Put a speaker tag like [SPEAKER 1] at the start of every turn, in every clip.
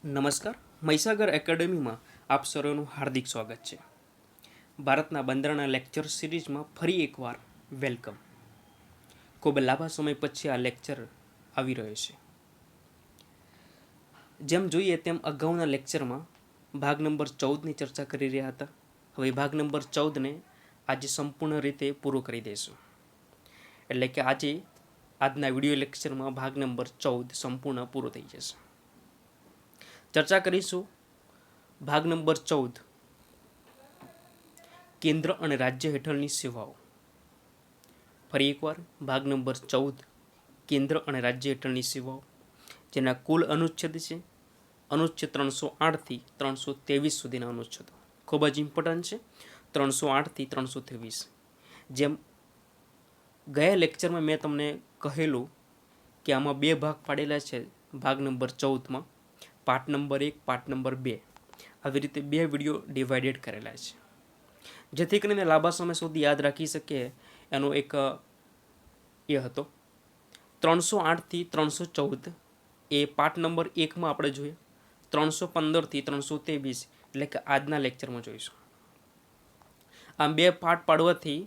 [SPEAKER 1] નમસ્કાર. મહીસાગર એકેડમીમાં આપ સર્વેનું હાર્દિક સ્વાગત છે. ભારતના બંધારણના લેક્ચર સિરીઝમાં ફરી એકવાર વેલકમ. ખૂબ લાંબા સમય પછી આ લેક્ચર આવી રહ્યો છે. જેમ જોઈએ તેમ અગાઉના લેક્ચરમાં ભાગ નંબર 14ની ચર્ચા કરી રહ્યા હતા. હવે ભાગ નંબર 14ને આજે સંપૂર્ણ રીતે પૂરો કરી દઈશું. એટલે કે આજના વિડીયો લેક્ચરમાં ભાગ નંબર 14 સંપૂર્ણ પૂરો થઈ જશે. ચર્ચા કરીશું ભાગ નંબર 14 કેન્દ્ર અને રાજ્ય હેઠળની સેવાઓ. ફરી એકવાર ભાગ નંબર 14 કેન્દ્ર અને રાજ્ય હેઠળની સેવાઓ, જેના કુલ અનુચ્છેદ છે અનુચ્છેદ 308 થી 323 સુધીના અનુચ્છેદો. ખૂબ જ ઇમ્પોર્ટન્ટ છે 308 થી 323. જેમ ગયા લેક્ચરમાં મેં તમને કહેલું કે આમાં બે ભાગ પાડેલા છે. ભાગ નંબર 14માં પાર્ટ નંબર 1, પાર્ટ નંબર 2, આવી રીતે બે વિડીયો ડિવાઇડેડ કરેલા છે, જેથી કરીને લાંબા સમય સુધી યાદ રાખી શકે. એનો એક એ હતો 308 થી 314 એ પાર્ટ નંબર 1માં આપણે જોઈએ. 315 થી 323 એટલે કે આજના લેક્ચરમાં જોઈશું. આમ બે પાર્ટ પાડવાથી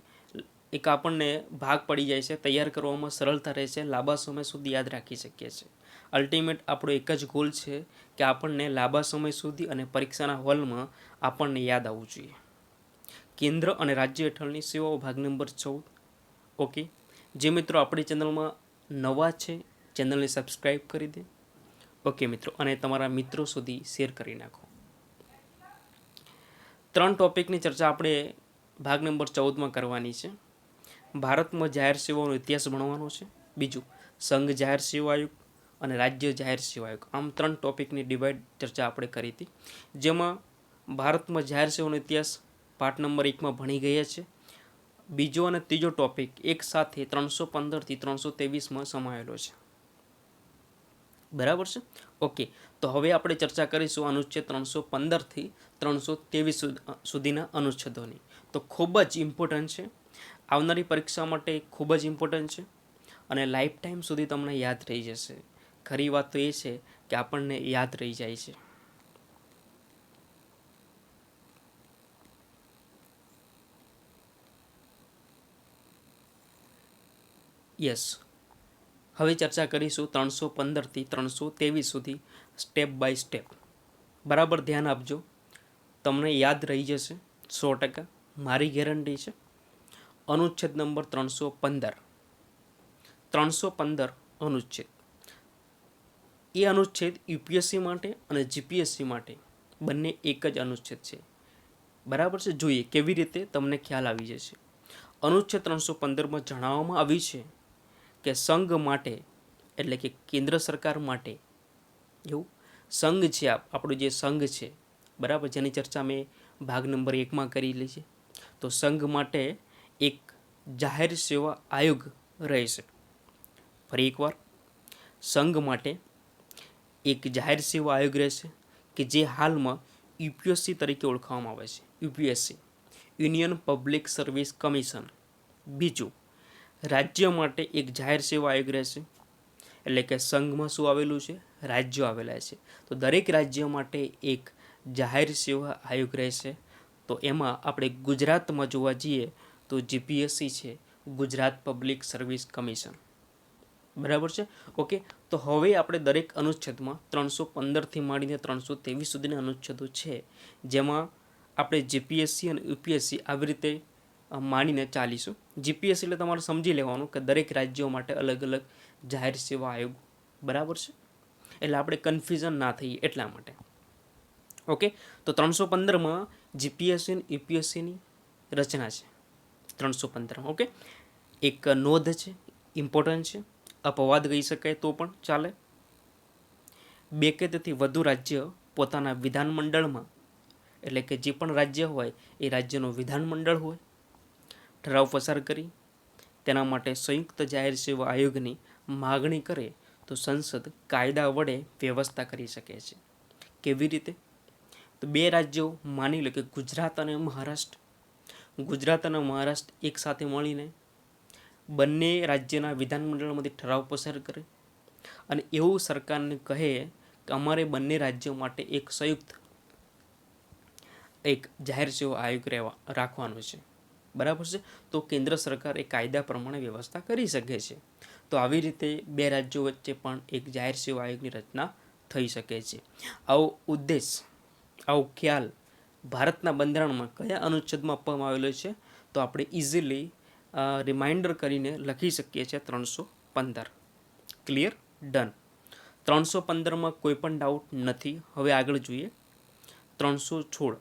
[SPEAKER 1] એક આપણને ભાગ પડી જાય છે, તૈયાર કરવામાં સરળતા રહે છે, લાંબા સમય સુધી યાદ રાખી શકીએ છીએ. અલ્ટિમેટ આપણો એક જ ગોલ છે કે આપણને લાંબા સમય સુધી અને પરીક્ષાના હોલમાં આપણને યાદ આવવું જોઈએ. કેન્દ્ર અને રાજ્ય હેઠળની સેવાઓ ભાગ નંબર 14. ઓકે, જે મિત્રો આપણી ચેનલમાં નવા છે ચેનલને સબસ્ક્રાઈબ કરી દે. ઓકે મિત્રો, અને તમારા મિત્રો સુધી શેર કરી નાખો. 3 ટોપિકની ચર્ચા આપણે ભાગ નંબર 14માં કરવાની છે. ભારતમાં જાહેર સેવાઓનો ઇતિહાસ ભણવાનો છે. બીજું, સંઘ જાહેર સેવા આયોગ અને રાજ્ય જાહેર સેવા આયોગ. આમ 3 ટોપિકની ડિવાઇડ ચર્ચા આપણે કરી હતી, જેમાં ભારતમાં જાહેર સેવાનો ઇતિહાસ પાર્ટ નંબર 1માં ભણી ગયા છે. બીજો અને ત્રીજો ટોપિક એક સાથે 315 થી 323માં સમાયેલો છે. બરાબર છે. ઓકે, તો હવે આપણે ચર્ચા કરીશું અનુચ્છેદ 315 થી 323 સુધીના અનુચ્છેદોની. તો ખૂબ જ ઇમ્પોર્ટન્ટ છે, આવનારી પરીક્ષા માટે ખૂબ જ ઇમ્પોર્ટન્ટ છે અને લાઈફ ટાઈમ સુધી તમને યાદ રહી જશે. ખરી વાત તો એ છે કે આપણને યાદ રહી જાય છે. યસ, હવે ચર્ચા કરીશું 315 થી 323 સુધી સ્ટેપ બાય સ્ટેપ. બરાબર ધ્યાન આપજો, તમને યાદ રહી જશે 100%, મારી ગેરંટી છે. અનુચ્છેદ નંબર 315 અનુચ્છેદ. એ અનુચ્છેદ યુપીએસસી માટે અને જીપીએસસી માટે બંને એક જ અનુચ્છેદ છે. બરાબર છે. જોઈએ કેવી રીતે તમને ખ્યાલ આવી જશે. અનુચ્છેદ 315માં જણાવવામાં આવ્યું છે કે સંઘ માટે, એટલે કે કેન્દ્ર સરકાર માટે, એવું સંઘ છે, આપણું જે સંઘ છે, બરાબર, જેની ચર્ચા મેં ભાગ નંબર 1માં કરેલી છે. તો સંઘ માટે એક જાહેર સેવા આયોગ રહેશે. ફરી એકવાર, સંઘ માટે એક જાહેર સેવા આયોગ રહેશે કે જે હાલમાં યુપીએસસી તરીકે ઓળખવામાં આવે છે. UPSC, union public service commission. બીજું, રાજ્ય માટે એક જાહેર સેવા આયોગ રહેશે. એટલે કે સંઘમાં શું આવેલું છે? રાજ્યો આવેલા છે. તો દરેક રાજ્ય માટે એક જાહેર સેવા આયોગ રહેશે. તો એમાં આપણે ગુજરાતમાં જોવા જઈએ તો જીપીએસસી છે, ગુજરાત પબ્લિક સર્વિસ કમિશન. બરાબર છે. ઓકે, તો હવે આપણે દરેક અનુચ્છેદમાં 315થી માંડીને 323 સુધીના અનુચ્છેદો છે, જેમાં આપણે જીપીએસસી અને યુપીએસસી આવી રીતે માનીને ચાલીશું. જીપીએસસી એટલે તમારે સમજી લેવાનું કે દરેક રાજ્યો માટે અલગ અલગ જાહેર સેવા આયોગ. બરાબર છે, એટલે આપણે કન્ફ્યુઝન ના થઈએ એટલા માટે. ઓકે, તો 315માં જીપીએસસી અને યુપીએસસીની રચના છે. 315. ઓકે, એક નોંધ છે, ઇમ્પોર્ટન્ટ છે, અપવાદ કહી શકાય તો પણ ચાલે. 2 કે તેથી વધુ રાજ્ય પોતાના વિધાનમંડળમાં, એટલે કે જે પણ રાજ્ય હોય એ રાજ્યનું વિધાનમંડળ હોય, ઠરાવ પસાર કરી તેના માટે સંયુક્ત જાહેર સેવા આયોગની માગણી કરે તો સંસદ કાયદા વડે વ્યવસ્થા કરી શકે છે. કેવી રીતે? તો 2 રાજ્યો માની લો કે ગુજરાત અને મહારાષ્ટ્ર. ગુજરાત અને મહારાષ્ટ્ર એક સાથે મળીને બંને રાજ્યના વિધાનમંડળમાંથી ઠરાવ પસાર કરે અને એવું સરકારને કહે કે અમારે બંને રાજ્યો માટે એક સંયુક્ત એક જાહેર સેવા આયોગ રાખવાનો છે, બરાબર છે. તો કેન્દ્ર સરકાર એ કાયદા પ્રમાણે વ્યવસ્થા કરી શકે છે. તો આવી રીતે બે રાજ્યો વચ્ચે પણ એક જાહેર સેવા આયોગની રચના થઈ શકે છે. આવો ઉદ્દેશ, આવો ખ્યાલ ભારતના બંધારણમાં કયા અનુચ્છેદમાં આપવામાં આવેલો છે? તો આપણે ઇઝીલી રિમાઇન્ડર કરીને લખી શકીએ છીએ 315. ક્લિયર? ડન. 315માં કોઈ પણ ડાઉટ નથી. હવે આગળ જોઈએ 316.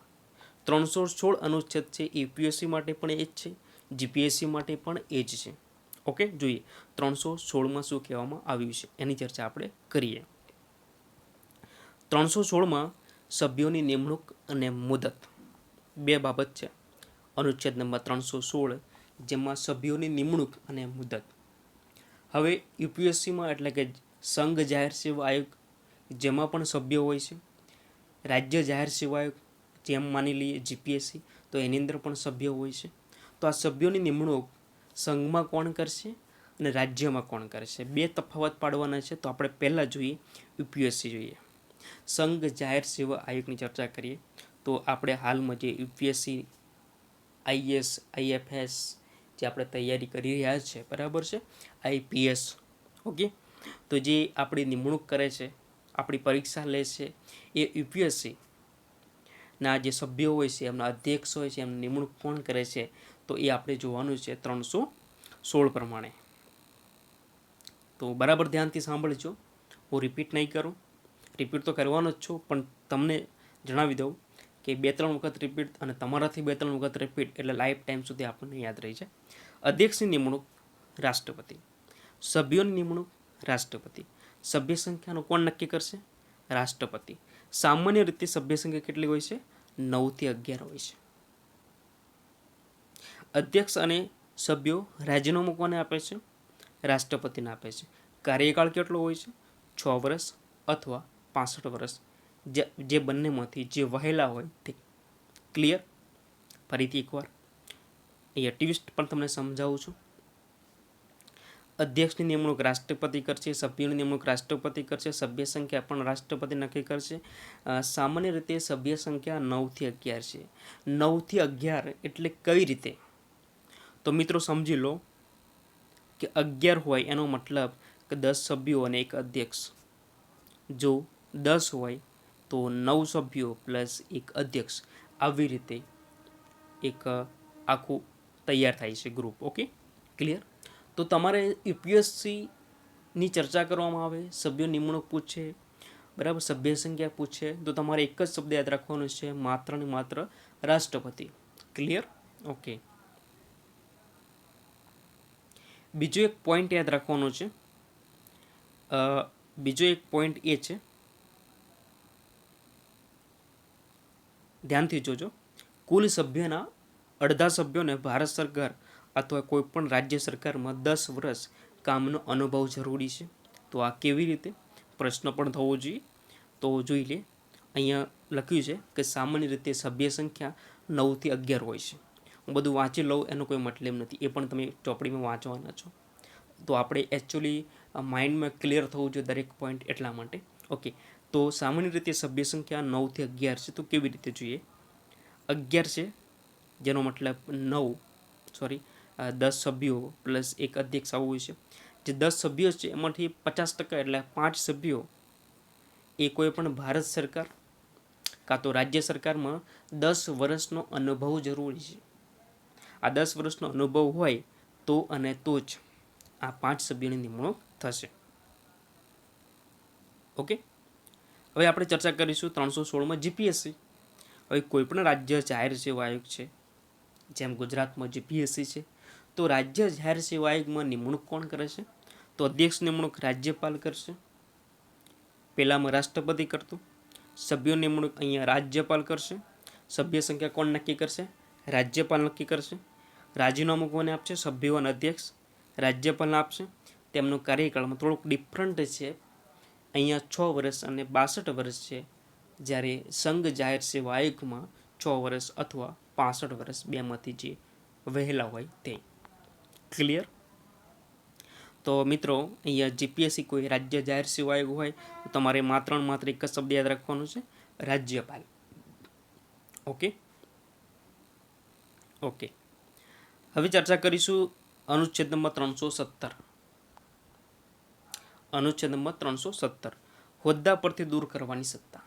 [SPEAKER 1] 316 અનુચ્છેદ છે એ યુપીએસસી માટે પણ એ જ છે, જીપીએસસી માટે પણ એ જ છે. ઓકે, જોઈએ 316માં શું કહેવામાં આવ્યું છે એની ચર્ચા આપણે કરીએ. 316માં સભ્યોની નિમણૂક અને મુદત બે બાબત છે. અનુચ્છેદ નંબર 316 જેમાં સભ્યોની નિમણૂક અને મુદત. હવે યુપીએસસીમાં એટલે કે સંઘ જાહેર સેવા આયોગ જેમાં પણ સભ્યો હોય છે, રાજ્ય જાહેર સેવા આયોગ જેમ માની લઈએ જીપીએસસી તો એની અંદર પણ સભ્યો હોય છે. તો આ સભ્યોની નિમણૂક સંઘમાં કોણ કરશે અને રાજ્યમાં કોણ કરશે? બે તફાવત પાડવાના છે. તો આપણે પહેલાં જોઈએ યુપીએસસી જોઈએ. સંઘ જાહેર સેવા આયોગની ચર્ચા કરીએ તો આપણે હાલમાં જે યુપીએસસી આઈએસ આઈએફએસ જે આપણે તૈયારી કરી રહ્યા છે, બરાબર છે, આઈપીએસ, ઓકે, તો જે આપણી નિમણૂક કરે છે, આપણી પરીક્ષા લે છે, એ યુપીએસસી ના જે સભ્યો હોય છે, એમના અધ્યક્ષ હોય છે, એમની નિમણૂક કોણ કરે છે? તો એ આપણે જોવાનું છે 316 પ્રમાણે. તો બરાબર ધ્યાનથી સાંભળજો, હું રિપીટ નહીં કરું. રિપીટ તો કરવાનો જ છું, પણ તમને જણાવી દઉં કે 2-3 વખત રિપીટ અને તમારાથી 2-3 વખત રિપીટ એટલે લાઈફ ટાઈમ સુધી આપણને યાદ રહી છે. અધ્યક્ષની નિમણૂક રાષ્ટ્રપતિ, સભ્યોની નિમણૂક રાષ્ટ્રપતિ, સભ્ય સંખ્યાનું કોણ નક્કી કરશે? રાષ્ટ્રપતિ. સામાન્ય રીતે સભ્ય સંખ્યા કેટલી હોય છે? 9 થી 11 હોય છે. અધ્યક્ષ અને સભ્યો રાજીનામું કોને આપે છે? રાષ્ટ્રપતિને આપે છે. કાર્યકાળ કેટલો હોય છે? 6 વર્ષ અથવા 65 વર્ષ, જે બંનેમાંથી જે વહેલા હોય તે. ક્લિયર? ફરીથી એકવાર અહીંયા ટ્વિસ્ટ પણ તમને સમજાવું છું. અધ્યક્ષની નિમણૂક રાષ્ટ્રપતિ કરશે, સભ્યોની નિમણૂક રાષ્ટ્રપતિ કરશે, સભ્ય સંખ્યા પણ રાષ્ટ્રપતિ નક્કી કરશે. સામાન્ય રીતે સભ્ય સંખ્યા 9 થી 11 છે. 9 થી 11 એટલે કઈ રીતે? તો મિત્રો સમજી લો કે 11 હોય એનો મતલબ કે 10 સભ્યો અને એક અધ્યક્ષ. જો 10 હોય તો 9 સભ્યો પ્લસ એક અધ્યક્ષ, આવી રીતે એક આખું તૈયાર થાય છે ગ્રુપ. Okay, clear? તો તમારે યુપીએસસીની ચર્ચા કરવામાં આવે, સભ્યો નિમણૂક પૂછે, બરાબર, સભ્ય સંખ્યા પૂછે, તો તમારે એક જ શબ્દ યાદ રાખવાનો છે, માત્ર ને માત્ર રાષ્ટ્રપતિ. ક્લિયર? ઓકે. બીજો એક પોઈન્ટ યાદ રાખવાનો છે. બીજો એક પોઈન્ટ એ છે, ધ્યાનથી જોજો, કુલ સભ્યના અડધા સભ્યોને ભારત સરકાર અથવા કોઈ પણ રાજ્ય સરકારમાં 10 વર્ષ કામનો અનુભવ જરૂરી છે. તો આ કેવી રીતે? પ્રશ્ન પણ થવો જોઈએ. તો જોઈ લે, અહીંયા લખ્યું છે કે સામાન્ય રીતે સભ્ય સંખ્યા 9 થી 11 હોય છે. હું બધું વાંચી લઉં એનો કોઈ મતલબ નથી, એ પણ તમે ચોપડીમાં વાંચવાના છો. તો આપણે એકચ્યુઅલી માઇન્ડમાં ક્લિયર થવું જોઈએ દરેક પોઈન્ટ, એટલા માટે. ઓકે, તો સામાન્ય રીતે સભ્ય સંખ્યા 9 થી 11 છે. તો કેવી રીતે જોઈએ? 11 છે જેનો મતલબ 10 સભ્યો પ્લસ એક અધ્યક્ષ આવું હોય છે. જે 10 સભ્યો છે એમાંથી 50% એટલે 5 સભ્યો એ કોઈ પણ ભારત સરકાર કાં તો રાજ્ય સરકારમાં 10 વર્ષનો અનુભવ જરૂરી છે. આ 10 વર્ષનો અનુભવ હોય તો અને તો જ આ 5 સભ્યોની નિમણૂક થશે. ઓકે, હવે આપણે ચર્ચા કરીશું 316માં જીપીએસસી. હવે કોઈ પણ રાજ્ય જાહેર સેવા આયોગ છે, જેમ ગુજરાતમાં જીપીએસસી છે, તો રાજ્ય જાહેર સેવા આયોગમાં નિમણૂક કોણ કરે છે? તો અધ્યક્ષ નિમણૂક રાજ્યપાલ કરશે. પહેલામાં રાષ્ટ્રપતિ કરતું, સભ્યો નિમણૂક અહીંયા રાજ્યપાલ કરશે. સભ્ય સંખ્યા કોણ નક્કી કરશે? રાજ્યપાલ નક્કી કરશે. રાજીનામું કોને આપશે? સભ્યો અને અધ્યક્ષ રાજ્યપાલને આપશે. તેમનો કાર્યકાળમાં થોડુંક ડિફરન્ટ છે, અહીંયા 6 વર્ષ અને 62 વર્ષ છે, જ્યારે સંઘ જાહેર સેવા આયોગમાં 6 વર્ષ અથવા 65 વર્ષ, બેમાંથી જે વહેલા હોય તે. ક્લિયર? તો મિત્રો અહીંયા જીપીએસસી કોઈ રાજ્ય જાહેર સેવા આયોગ હોય તો તમારે માત્ર એક જ શબ્દ યાદ રાખવાનો છે, રાજ્યપાલ. Okay okay. હવે ચર્ચા કરીશું અનુચ્છેદ નંબર 317. અનુચ્છેદ નંબર 317 હોદ્દા પરથી દૂર કરવાની સત્તા.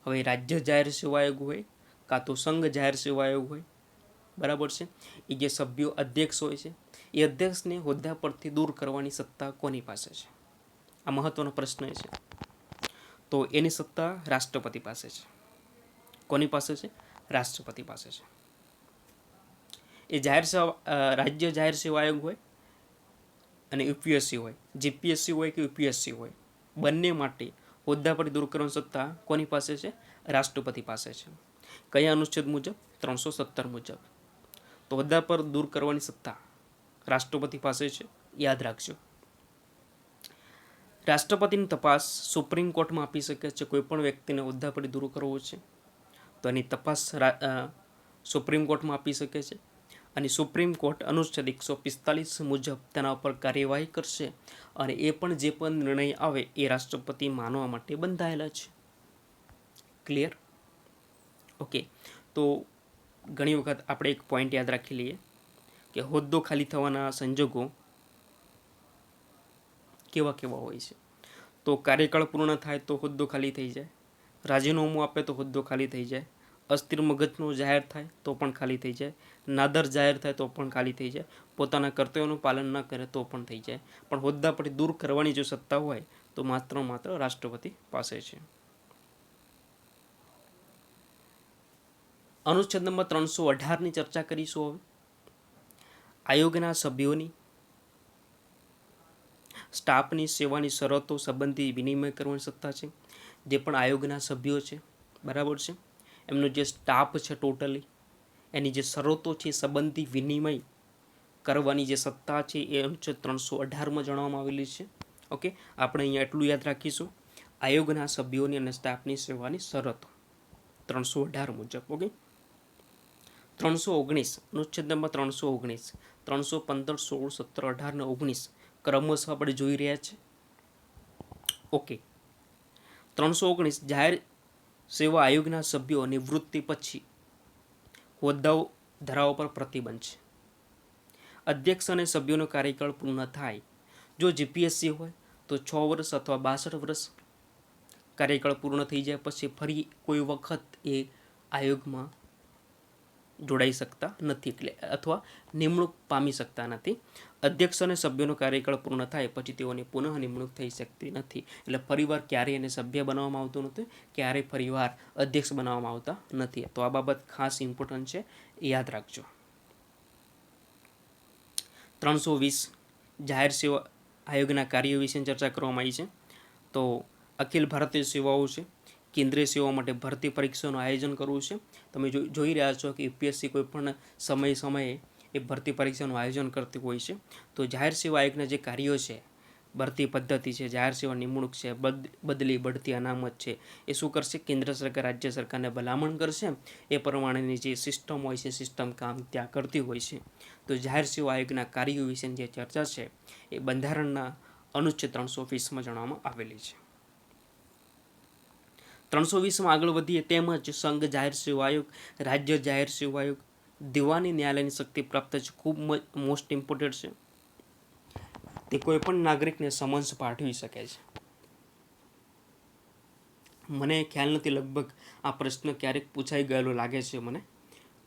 [SPEAKER 1] હવે રાજ્ય જાહેર સેવા આયોગ હોય કાં તો સંઘ જાહેર સેવા આયોગ હોય, બરાબર છે, એ જે સભ્યો અધ્યક્ષ હોય છે એ અધ્યક્ષને હોદ્દા પરથી દૂર કરવાની સત્તા કોની પાસે છે? આ મહત્વનો પ્રશ્ન છે. તો એની સત્તા રાષ્ટ્રપતિ પાસે છે. કોની પાસે છે? રાષ્ટ્રપતિ પાસે છે. એ જાહેર સેવા રાજ્ય જાહેર સેવા આયોગ હોય અને યુપીએસસી હોય, જીપીએસસી હોય કે યુપીએસસી હોય, બંને માટે હોદ્દા પર દૂર કરવાની સત્તા કોની પાસે છે? રાષ્ટ્રપતિ પાસે છે. કયા અનુચ્છેદ મુજબ? 317 મુજબ. તો હોદ્દા પર દૂર કરવાની સત્તા રાષ્ટ્રપતિ પાસે છે, યાદ રાખજો. રાષ્ટ્રપતિની તપાસ સુપ્રીમ કોર્ટમાં આપી શકે છે. કોઈ પણ વ્યક્તિને હોદ્દા પર દૂર કરવો છે તો એની તપાસ સુપ્રીમ કોર્ટમાં આપી શકે છે અને સુપ્રીમ કોર્ટ અનુચ્છેદ 145 મુજબ તેના ઉપર કાર્યવાહી કરશે અને એ પણ જે પણ નિર્ણય આવે એ રાષ્ટ્રપતિ માનવા માટે બંધાયેલા છે. ક્લિયર? ઓકે. તો ઘણી વખત આપણે એક પોઈન્ટ યાદ રાખી લઈએ કે હોદ્દો ખાલી થવાના સંજોગો કેવા કેવા હોય છે. તો કાર્યકાળ પૂર્ણ થાય તો હોદ્દો ખાલી થઈ જાય, રાજીનામું આપે તો હોદ્દો ખાલી થઈ જાય, અસ્થિર મગજનો જાહેર થાય તો પણ ખાલી થઈ જાય, નાદર જાહેર થાય તો પણ ખાલી થઈ જાય, પોતાના કર્તવ્યોનું પાલન ન કરે તો પણ થઈ જાય. પણ હોદ્દા પરથી દૂર કરવાની જો સત્તા હોય તો માત્ર રાષ્ટ્રપતિ પાસે છે. અનુચ્છેદ નંબર 318ની ચર્ચા કરીશું. હવે આયોગના સભ્યોની સ્ટાફની સેવાની શરતો સંબંધી વિનિમય કરવાની સત્તા છે. જે પણ આયોગના સભ્યો છે, બરાબર છે, એમનો જે સ્ટાફ છે ટોટલી એની જે શરતો છે સંબંધી વિનિમય કરવાની જે સત્તા છે એ અનુચ્છેદ 318માં જણાવવામાં આવેલી છે. ઓકે. આપણે અહીંયા એટલું યાદ રાખીશું, આયોગના સભ્યોની અને સ્ટાફની સેવાની શરતો 318 મુજબ. ઓકે. 319 અનુચ્છેદ નંબર 319, 315, 16, 17, 18 ને 19 ક્રમશઃ આપણે જોઈ રહ્યા છે. ઓકે. 319 જાહેર સેવા આયોગના સભ્યો નિવૃત્તિ પછી હોદ્દાઓ ધરાવવા પર પ્રતિબંધ છે. અધ્યક્ષ અને સભ્યોનો કાર્યકાળ પૂર્ણ થાય, જો જીપીએસસી હોય તો 6 વર્ષ અથવા 62 વર્ષ કાર્યકાળ પૂર્ણ થઈ જાય પછી ફરી કોઈ વખત એ આયોગમાં જોડાઈ શકતા નથી, એટલે અથવા નિમણૂક પામી શકતા નથી. અધ્યક્ષ અને સભ્યોનો કાર્યકાળ પૂર્ણ થાય પછી તેઓની પુનઃ નિમણૂક થઈ શકતી નથી. એટલે ફરીવાર ક્યારેય એને સભ્ય બનાવવામાં આવતું નથી, ક્યારેય ફરીવાર અધ્યક્ષ બનાવવામાં આવતા નથી. તો આ બાબત ખાસ ઇમ્પોર્ટન્ટ છે, યાદ રાખજો. 320 જાહેર સેવા આયોગના કાર્યો વિશે ચર્ચા કરવામાં આવી છે. તો અખિલ ભારતીય સેવાઓ છે, કેન્દ્રીય સેવા માટે ભરતી પરીક્ષાનું આયોજન કરવું છે. તમે જોઈ રહ્યા છો કે યુપીએસસી કોઈ પણ સમયે એ ભરતી પરીક્ષાનું આયોજન કરતી હોય છે. તો જાહેર સેવા આયોગના જે કાર્યો છે, ભરતી પદ્ધતિ છે, જાહેર સેવા નિમણૂક છે, બદલી બઢતી અનામત છે, એ શું કરશે? કેન્દ્ર સરકાર રાજ્ય સરકારને ભલામણ કરશે. એ પ્રમાણેની જે સિસ્ટમ હોય છે, સિસ્ટમ કામ ત્યાં કરતી હોય છે. તો જાહેર સેવા આયોગના કાર્યો વિશેની જે ચર્ચા છે એ બંધારણના અનુચ્છેદ 320માં જણાવવામાં આવેલી છે. 320માં આગળ વધીએ તેમજ સંઘ જાહેર સેવા આયોગ, રાજ્ય જાહેર સેવા આયોગ દીવાની ન્યાયાલયની શક્તિ પ્રાપ્ત છે. ખૂબ મોસ્ટ ઇમ્પોર્ટન્ટ છે. તે કોઈ પણ નાગરિકને સમન્સ પાઠવી શકે છે. મને ખ્યાલ નથી, લગભગ આ પ્રશ્ન ક્યારેક પૂછાઈ ગયેલો લાગે છે મને.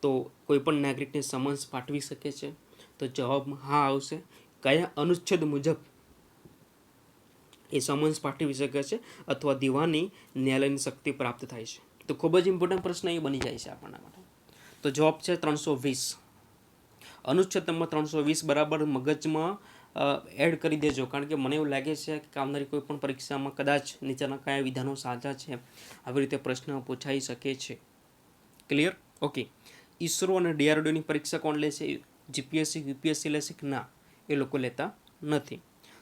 [SPEAKER 1] તો કોઈ પણ નાગરિકને સમન્સ પાઠવી શકે છે? તો જવાબમાં હા આવશે. કયા અનુચ્છેદ મુજબ એ સમન્સ પાઠવી શકે છે અથવા દીવાની ન્યાયાલયની શક્તિ પ્રાપ્ત થાય છે? તો ખૂબ જ ઇમ્પોર્ટન્ટ પ્રશ્ન એ બની જાય છે આપણા માટે. તો જવાબ છે 320. અનુચ્છેદ નંબર 320 બરાબર મગજમાં એડ કરી દેજો, કારણ કે મને એવું લાગે છે કે આવનારી કોઈ પણ પરીક્ષામાં કદાચ નીચેના કયા વિધાનો સાચા છે આવી રીતે પ્રશ્ન પૂછાઈ શકે છે. ક્લિયર? ઓકે. ઈસરો અને ડીઆરડીઓની પરીક્ષા કોણ લે છે? જીપીએસસી યુપીએસસી લેશે કે ના? એ લોકો લેતા નથી.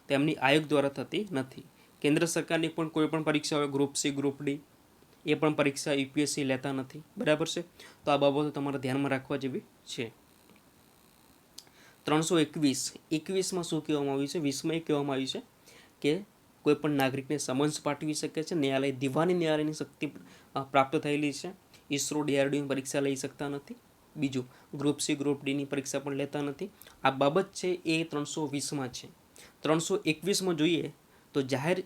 [SPEAKER 1] તેમની આયોગ દ્વારા થતી નથી. કેન્દ્ર સરકારની પણ કોઈ પણ પરીક્ષા હોય, ગ્રુપ સી, ગ્રુપ ડી, એ પણ પરીક્ષા યુપીએસસી લેતા નથી. બરાબર છે? તો આ બાબતો તમારે ધ્યાનમાં રાખવા જેવી છે. 321 શું કહેવામાં આવ્યું છે? 20માં એ કહેવામાં આવ્યું છે કે કોઈ પણ નાગરિકને સમન્સ પાઠવી શકે છે. ન્યાયાલય દીવાની ન્યાયાલયની શક્તિ પ્રાપ્ત થયેલી છે. ઈસરો DRDOની પરીક્ષા લઈ શકતા નથી. બીજું, ગ્રુપ સી ગ્રુપ ડીની પરીક્ષા પણ લેતા નથી. આ બાબત છે એ 320માં છે. 321માં જોઈએ તો જાહેર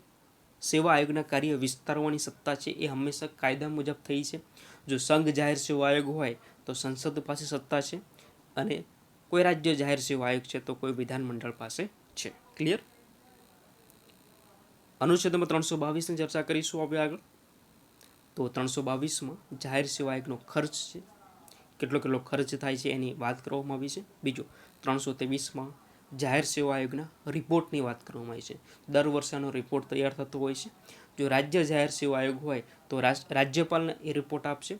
[SPEAKER 1] સેવા આયોગના કાર્ય વિસ્તારવાની સત્તા છે એ હંમેશા કાયદા મુજબ થઈ છે. જો સંઘ જાહેર સેવા આયોગ હોય તો સંસદ પાસે સત્તા છે, અને કોઈ રાજ્ય જાહેર સેવા આયોગ છે તો કોઈ વિધાનમંડળ પાસે છે. ક્લિયર? અનુચ્છેદ નંબર 322ની ચર્ચા કરીશું હવે આગળ. તો 322માં જાહેર સેવા આયોગનો ખર્ચ છે, કેટલો ખર્ચ થાય છે એની વાત કરવામાં આવી છે. બીજું, 323માં જાહેર સેવા આયોગના રિપોર્ટની વાત કરવામાં આવી છે. દર વર્ષે આનો રિપોર્ટ તૈયાર થતો હોય છે. જો રાજ્ય જાહેર સેવા આયોગ હોય તો રાજ્યપાલને એ રિપોર્ટ આપશે,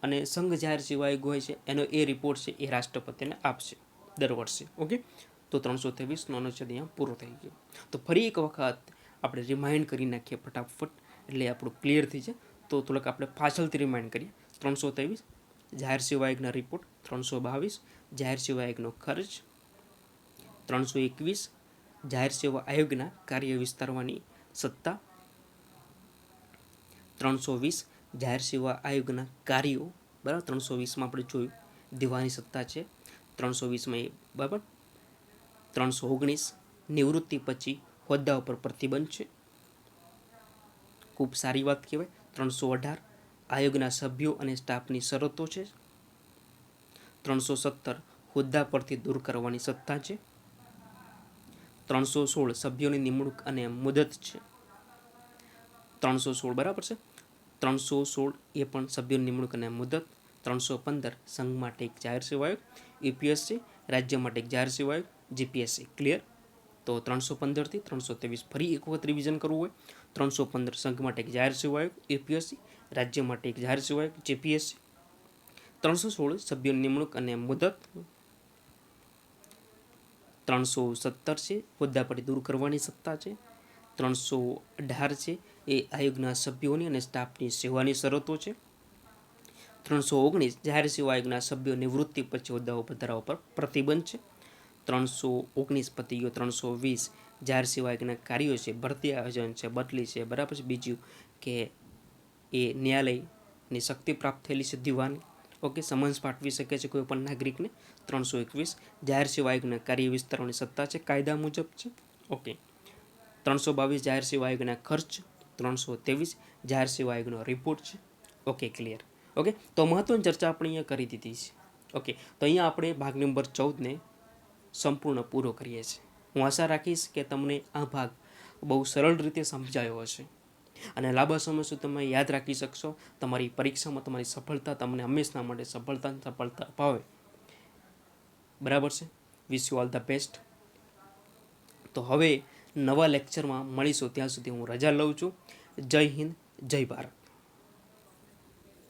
[SPEAKER 1] અને સંઘ જાહેર સેવા આયોગ હોય છે એનો એ રિપોર્ટ છે એ રાષ્ટ્રપતિને આપશે દર વર્ષે. ઓકે, તો 323નો અનુચ્છેદ અહીંયા પૂરો થઈ ગયો. તો ફરી એક વખત આપણે રિમાઇન્ડ કરી નાખીએ ફટાફટ, એટલે આપણું ક્લિયર થઈ જાય. તો થોડુંક આપણે પાછળથી રિમાઇન્ડ કરીએ. 323 જાહેર સેવા આયોગના રિપોર્ટ, 322 જાહેર સેવા આયોગનો ખર્ચ, 321 જાહેર સેવા આયોગના કાર્ય વિસ્તારવાની સત્તા, 320 જાહેર સેવા આયોગના કાર્યો, બરાબર. 320માં આપણે જોયું દીવાની સત્તા છે 320માં એ, બરાબર. 319 નિવૃત્તિ પછી હોદ્દા ઉપર પ્રતિબંધ છે, ખૂબ સારી વાત કહેવાય. 318 આયોગના સભ્યો અને સ્ટાફની શરતો છે. 317 હોદ્દા પરથી દૂર કરવાની સત્તા છે. 316 સભ્યોની નિમણૂક અને મુદત છે. 316 બરાબર છે. 316 એ પણ સભ્યોની નિમણૂક અને મુદત. 315 સંઘ માટે એક જાહેર સેવા આયોગ, UPSC રાજ્ય માટે એક જાહેર સેવા આયોગ, GPSC. ક્લિયર? તો 315 થી 323 ફરી એક વખત રિવિઝન કરવું હોય, 315 સંઘ માટે એક જાહેર સેવા આયોગ, UPSC રાજ્ય માટે એક જાહેર સેવા આયોગ, GPSC. 316 સભ્યોની નિમણૂક અને મુદત. 317 છે હોદ્દા પરથી દૂર કરવાની સત્તા છે. 318 છે એ આયોગના સભ્યોની અને સ્ટાફની સેવાની શરતો છે. 319 જાહેર સેવા આયોગના સભ્યો નિવૃત્તિ પછી હોદ્દાઓ પર ધરાવવા પર પ્રતિબંધ છે. 319 પતી ગયો. 320 જાહેર સેવા આયોગના કાર્યો છે, ભરતી આયોજન છે, બદલી છે, બરાબર છે. બીજું કે એ ન્યાયાલયની શક્તિ પ્રાપ્ત થયેલી છે દીવાની. ઓકે, સમન્સ પાઠવી શકે છે કોઈ પણ નાગરિકને. 321 જાહેર સેવા આયોગના કાર્ય વિસ્તારોની સત્તા છે, કાયદા મુજબ છે. ઓકે, 322 જાહેર સેવા આયોગના ખર્ચ, 323 જાહેર સેવા આયોગનો રિપોર્ટ છે. Okay, clear. ઓકે, તો મહત્વની ચર્ચા આપણે અહીંયા કરી દીધી છે. ઓકે, તો અહીંયા આપણે ભાગ નંબર 14ને સંપૂર્ણ પૂરો કરીએ છીએ. હું આશા રાખીશ કે તમને આ ભાગ બહુ સરળ રીતે સમજાયો હશે, અને લાંબા સમય સુધી તમે યાદ રાખી શકશો. તમારી પરીક્ષામાં તમારી સફળતા તમને હંમેશા માટે સફળતા અપાવે. બરાબર છે. Wish you all the best. તો હવે નવા લેક્ચરમાં મળીશું, ત્યાં સુધી હું રજા લઉં છું. જય હિન્દ, જય ભારત.